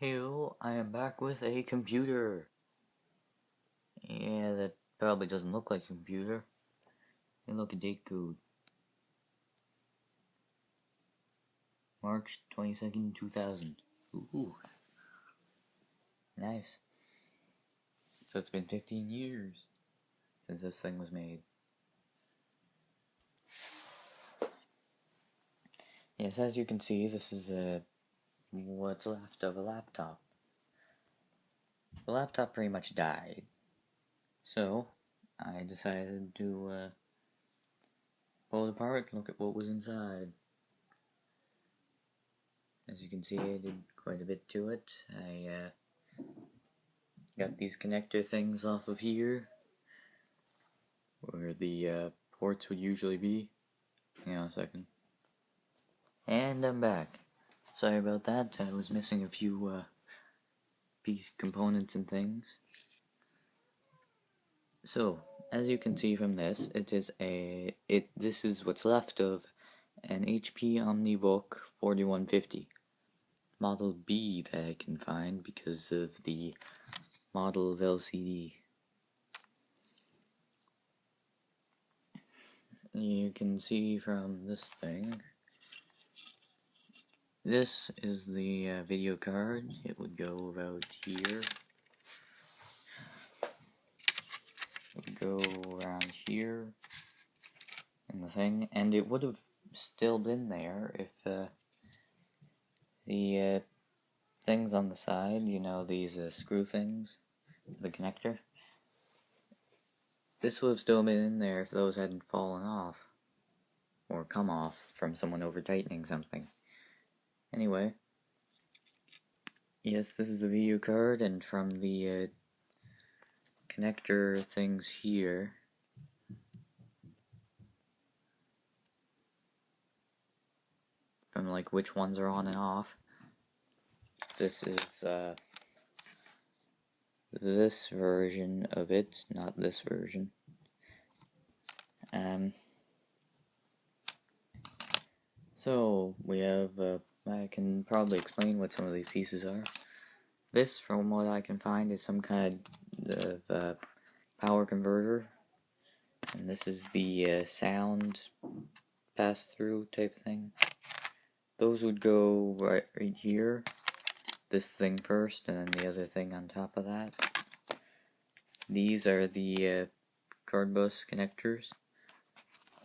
Hello, I am back with a computer. Yeah, that probably doesn't look like a computer. Hey, look, a date code. March 22nd, 2000. Ooh, nice. So it's been 15 years since this thing was made. Yes, as you can see, this is what's left of a laptop. The laptop pretty much died. So, I decided to pull it apart and look at what was inside. As you can see, I did quite a bit to it. I got these connector things off of here, where the ports would usually be. Hang on a second. And I'm back. Sorry about that, I was missing a few piece components and things. So, as you can see from this, this is what's left of an HP Omnibook 4150. Model B that I can find because of the model of LCD. You can see from this thing, this is the video card. It would go about here. It would go around here in the thing, and it would have still been there if the things on the side, you know, these screw things, the connector, this would have still been in there if those hadn't fallen off or come off from someone over tightening something. Anyway, yes, this is the video card, and from the connector things here, from like which ones are on and off, this is this version of it, not this version. So we have I can probably explain what some of these pieces are. This, from what I can find, is some kind of power converter, and this is the sound pass-through type thing. Those would go right here, this thing first, and then the other thing on top of that. These are the card bus connectors.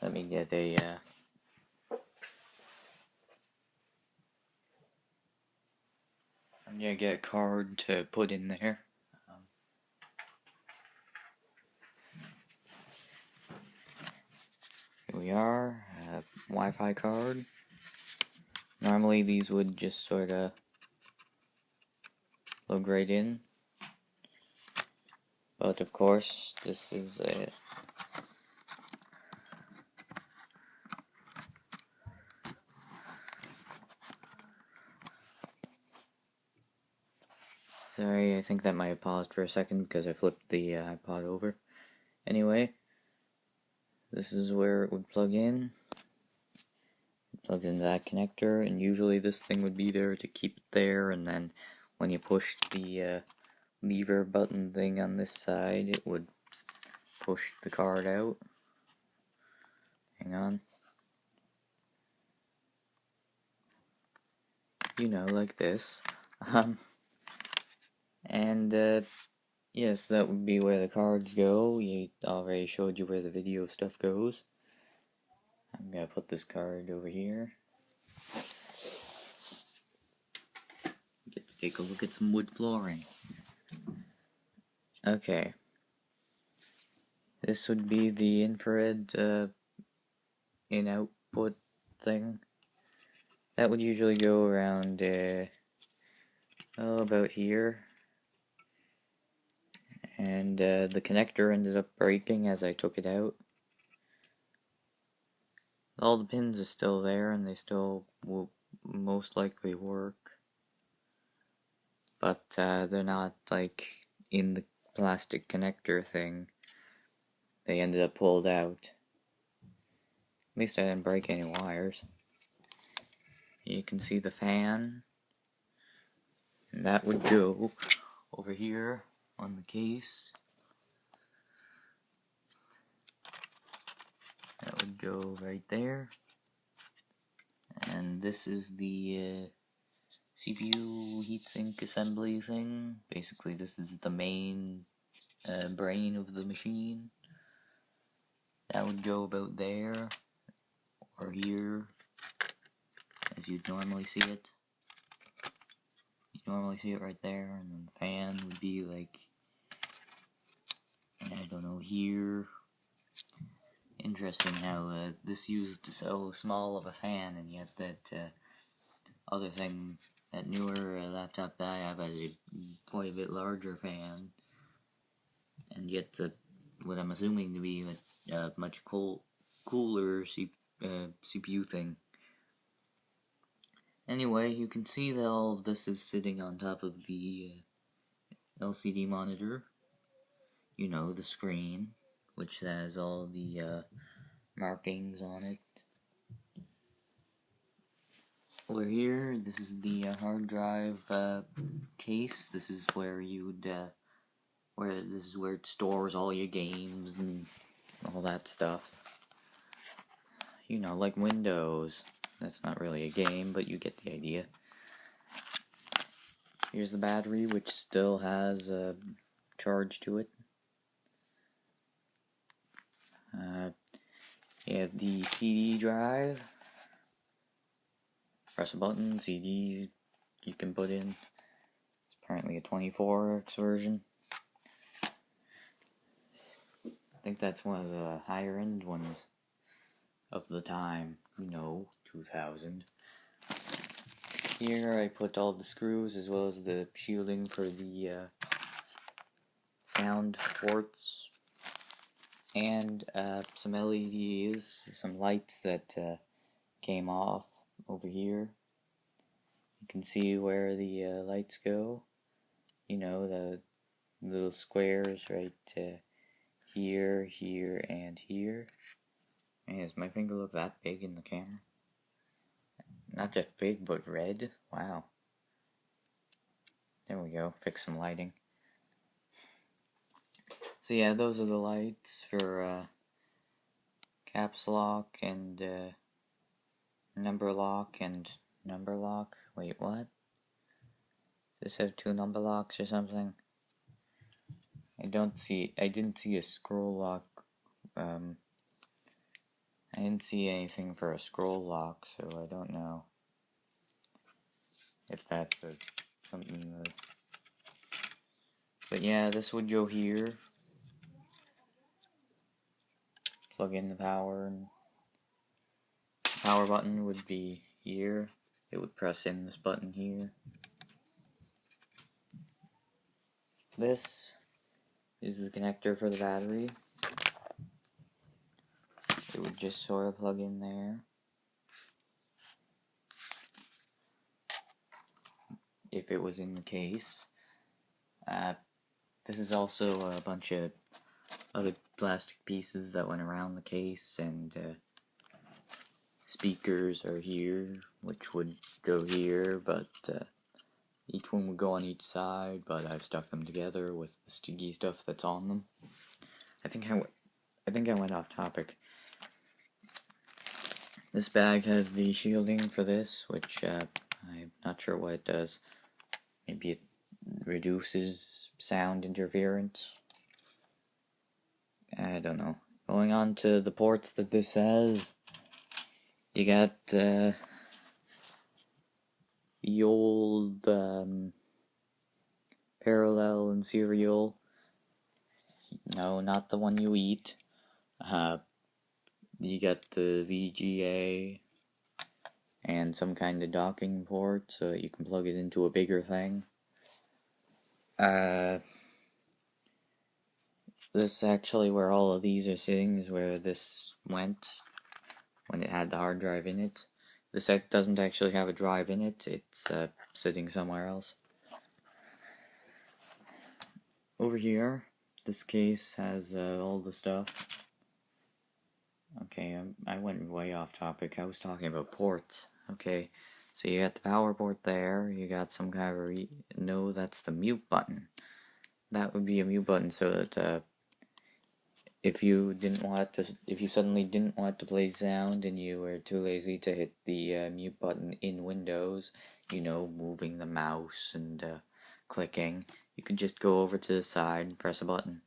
Let me get a I'm gonna get a card to put in there. Here we are, Wi-Fi card. Normally these would just sort of plug right in, but of course this is a sorry, I think that might have paused for a second because I flipped the iPod over. Anyway, this is where it would plug in. It plugs into that connector, and usually this thing would be there to keep it there, and then when you push the lever button thing on this side, it would push the card out. Hang on. You know, like this. Yes, that would be where the cards go. You already showed you where the video stuff goes. I'm gonna put this card over here. Get to take a look at some wood flooring. Okay. This would be the infrared in-output thing. That would usually go around about here. And the connector ended up breaking as I took it out. All the pins are still there, and they still will most likely work. But they're not like in the plastic connector thing. They ended up pulled out. At least I didn't break any wires. You can see the fan. And that would go over here on the case. That would go right there. And this is the CPU heatsink assembly thing. Basically, this is the main brain of the machine. That would go about there, or here, as you'd normally see it. You'd normally see it right there, and then the fan would be like, I don't know, here. Interesting how this used so small of a fan, and yet that other thing, that newer laptop that I have has a quite a bit larger fan, and yet what I'm assuming to be a much cooler CPU thing. Anyway, you can see that all of this is sitting on top of the LCD monitor. You know, the screen, which has all the markings on it. Over here, this is the hard drive case. This is where you'd this is where it stores all your games and all that stuff. You know, like Windows. That's not really a game, but you get the idea. Here's the battery, which still has a charge to it. You have the CD drive. Press a button, CD you can put in. It's apparently a 24x version. I think that's one of the higher end ones of the time, 2000. Here I put all the screws as well as the shielding for the sound ports, and some LEDs, some lights that came off over here. You can see where the lights go. The little squares right here, here, and here. Man, does my finger look that big in the camera? Not just big, but red. Wow. There we go. Fix some lighting. So yeah, those are the lights for caps lock and number lock and number lock. Wait, what? Does this have 2 number locks or something? I didn't see a scroll lock. I didn't see anything for a scroll lock, so I don't know if that's something. But yeah, this would go here. Plug in the power, and the power button would be here. It would press in this button here. This is the connector for the battery. It would just sort of plug in there. If it was in the case. This is also a bunch of other plastic pieces that went around the case, and speakers are here, which would go here, but each one would go on each side, but I've stuck them together with the sticky stuff that's on them. I think I went off topic. This bag has the shielding for this, which I'm not sure what it does. Maybe it reduces sound interference. I don't know. Going on to the ports that this has, you got the old parallel and serial. No, not the one you eat. You got the VGA and some kind of docking port so that you can plug it into a bigger thing. This actually where all of these are sitting is where this went when it had the hard drive in it. This doesn't actually have a drive in it, it's sitting somewhere else. Over here, this case has all the stuff. Okay, I went way off topic. I was talking about ports. Okay, So you got the power port there, you got some kind of no, that's the mute button. That would be a mute button so that if you suddenly didn't want to play sound and you were too lazy to hit the mute button in Windows, you know, moving the mouse and clicking, you could just go over to the side and press a button.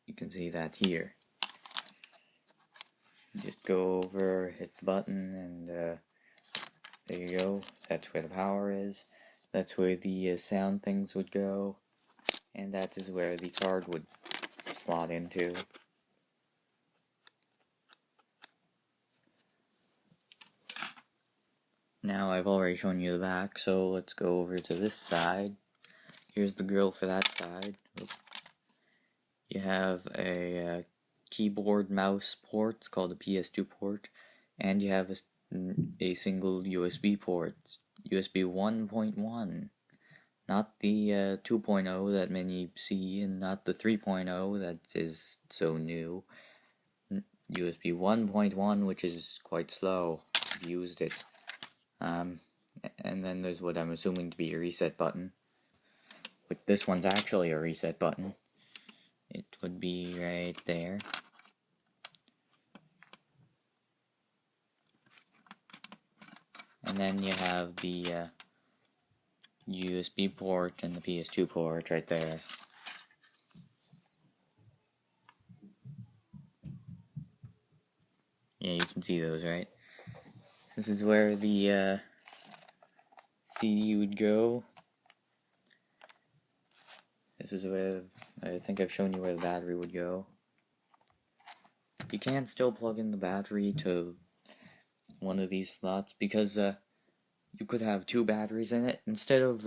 You can see that here. Just go over, hit the button, and there you go. That's where the power is. That's where the sound things would go. And that is where the card would slot into. Now I've already shown you the back, so let's go over to this side. Here's the grill for that side. Oops. You have a keyboard mouse port, it's called a PS2 port, and you have a single USB port, USB 1.1, not the 2.0 that many see, and not the 3.0 that is so new. USB 1.1, which is quite slow. I've used it. And then there's what I'm assuming to be a reset button. But this one's actually a reset button. It would be right there. And then you have the USB port and the PS2 port right there. Yeah, you can see those, right? This is where the CD would go. This is where, I think I've shown you where the battery would go. You can still plug in the battery to one of these slots because you could have two batteries in it instead of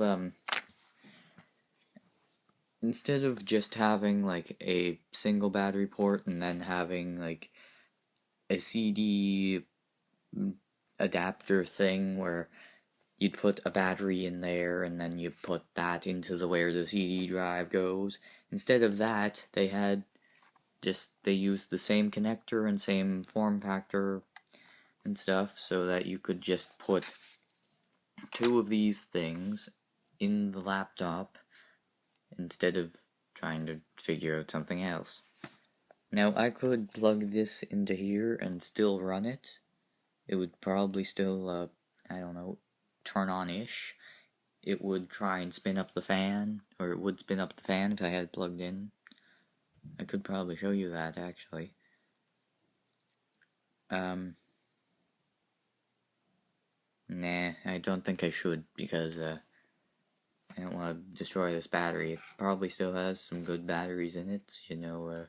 just having like a single battery port and then having like a CD adapter thing where you'd put a battery in there and then you put that into where the CD drive goes. Instead of that, they used the same connector and same form factor and stuff so that you could just put two of these things in the laptop instead of trying to figure out something else. Now, I could plug this into here and still run it. It would probably still, I don't know, turn on-ish. It would try and spin up the fan, or it would spin up the fan if I had it plugged in. I could probably show you that, actually. Nah, I don't think I should, because, I don't want to destroy this battery. It probably still has some good batteries in it, you know,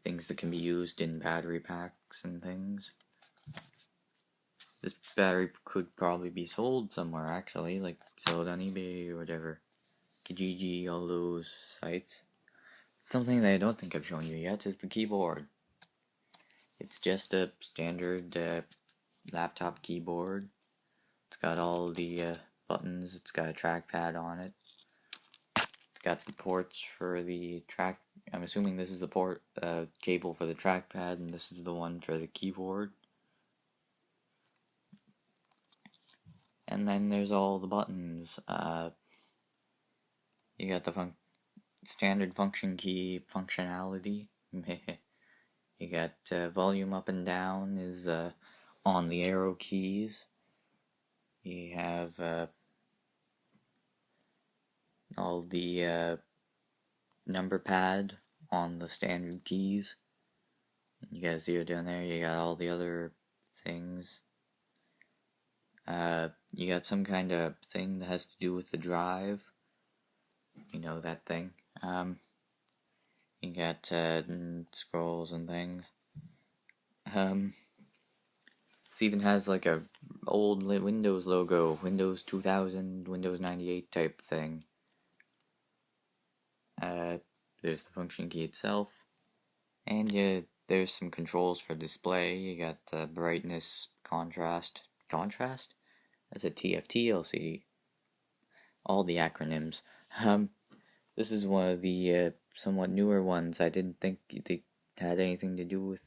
things that can be used in battery packs and things. This battery could probably be sold somewhere, actually, like sold on eBay or whatever. Kijiji, all those sites. Something that I don't think I've shown you yet is the keyboard. It's just a standard laptop keyboard. It's got all the buttons, it's got a trackpad on it. It's got the ports for the track. I'm assuming this is the port cable for the trackpad, and this is the one for the keyboard. And then there's all the buttons. You got the standard function key functionality. You got volume up and down is on the arrow keys. You have all the number pad on the standard keys. You guys see it down there? You got all the other things. You got some kind of thing that has to do with the drive. You know, that thing. You got scrolls and things. This even has like a old Windows logo, Windows 2000, Windows 98 type thing. There's the function key itself, and there's some controls for display. You got brightness, contrast. That's a TFT LCD. All the acronyms. This is one of the somewhat newer ones. I didn't think they had anything to do with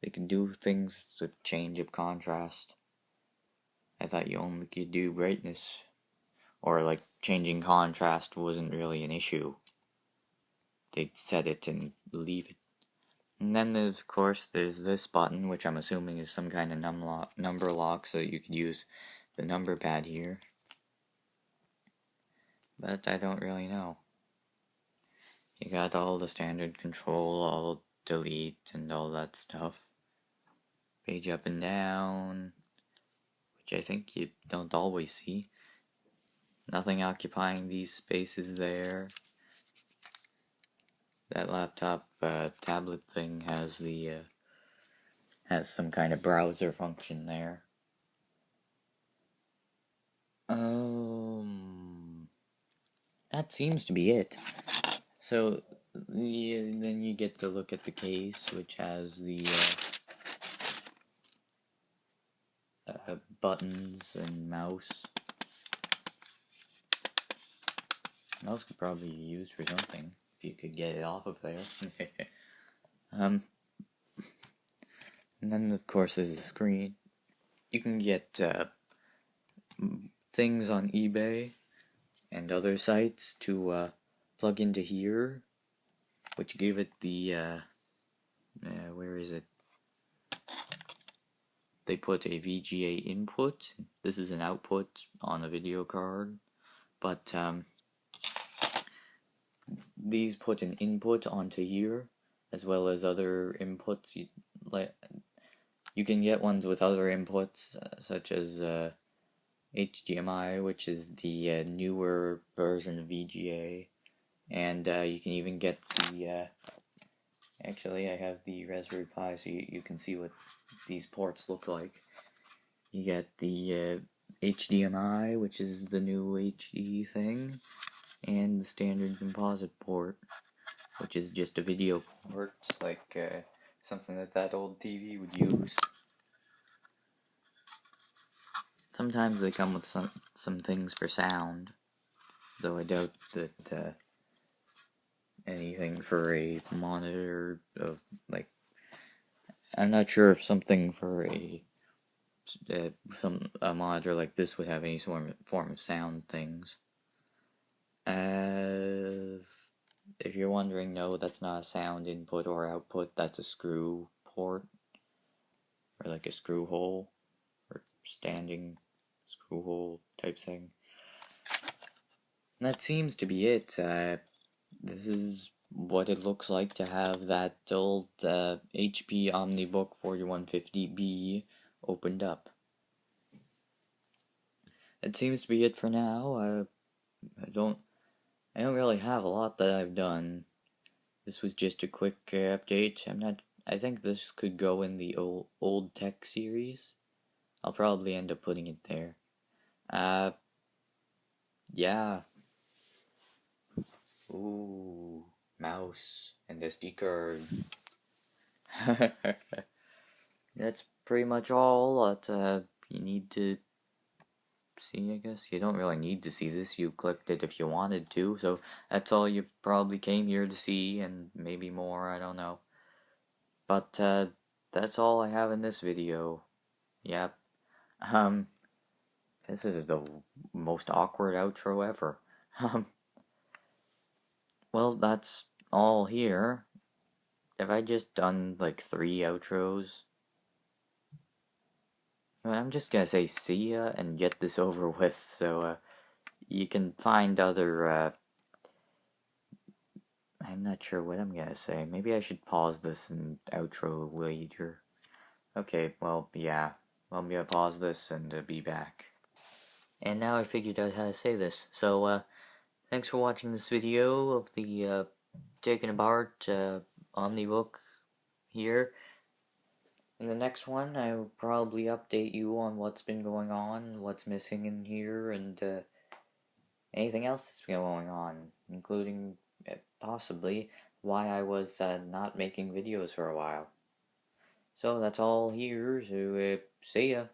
They can do things with change of contrast. I thought you only could do brightness, or like changing contrast wasn't really an issue. They'd set it and leave it. And then there's, of course, there's this button, which I'm assuming is some kind of number lock, so you could use the number pad here. But I don't really know. You got all the standard control, all delete and all that stuff. Page up and down, which I think you don't always see. Nothing occupying these spaces there. That laptop tablet thing has the has some kind of browser function there. That seems to be it. So then you get to look at the case, which has the buttons and mouse. Mouse could probably be used for something if you could get it off of there. And then of course there's a screen. You can get things on eBay and other sites to plug into here, which give it the where is it? They put a VGA input. This is an output on a video card, but these put an input onto here, as well as other inputs. You can get ones with other inputs, such as HDMI, which is the newer version of VGA, and you can even get the. Actually, I have the Raspberry Pi, so you can see what these ports look like. You get the HDMI, which is the new HD thing, and the standard composite port, which is just a video port, like something that old TV would use. Sometimes they come with some things for sound, though I doubt that anything for a monitor of, like, I'm not sure if something for a monitor like this would have any form of sound things. If you're wondering, no, that's not a sound input or output, that's a screw port, or like a screw hole, or standing screw hole type thing. And that seems to be it. This is what it looks like to have that old HP Omnibook 4150B opened up. That seems to be it for now. I don't really have a lot that I've done. This was just a quick update. I think this could go in the old tech series. I'll probably end up putting it there. Yeah. Ooh, mouse and SD card. That's pretty much all that you need to see, I guess. You don't really need to see this. You clicked it if you wanted to, so that's all you probably came here to see, and maybe more, I don't know. But that's all I have in this video. Yep. This is the most awkward outro ever. Well, that's all here. Have I just done like 3 outros? I'm just gonna say see ya and get this over with, so you can find other I'm not sure what I'm gonna say. Maybe I should pause this and outro later. Okay, well, yeah. Well, I'm gonna pause this and be back. And now I figured out how to say this. So, thanks for watching this video of the taken apart Omnibook here. In the next one, I will probably update you on what's been going on, what's missing in here, and anything else that's been going on, including possibly why I was not making videos for a while. So that's all here, so see ya.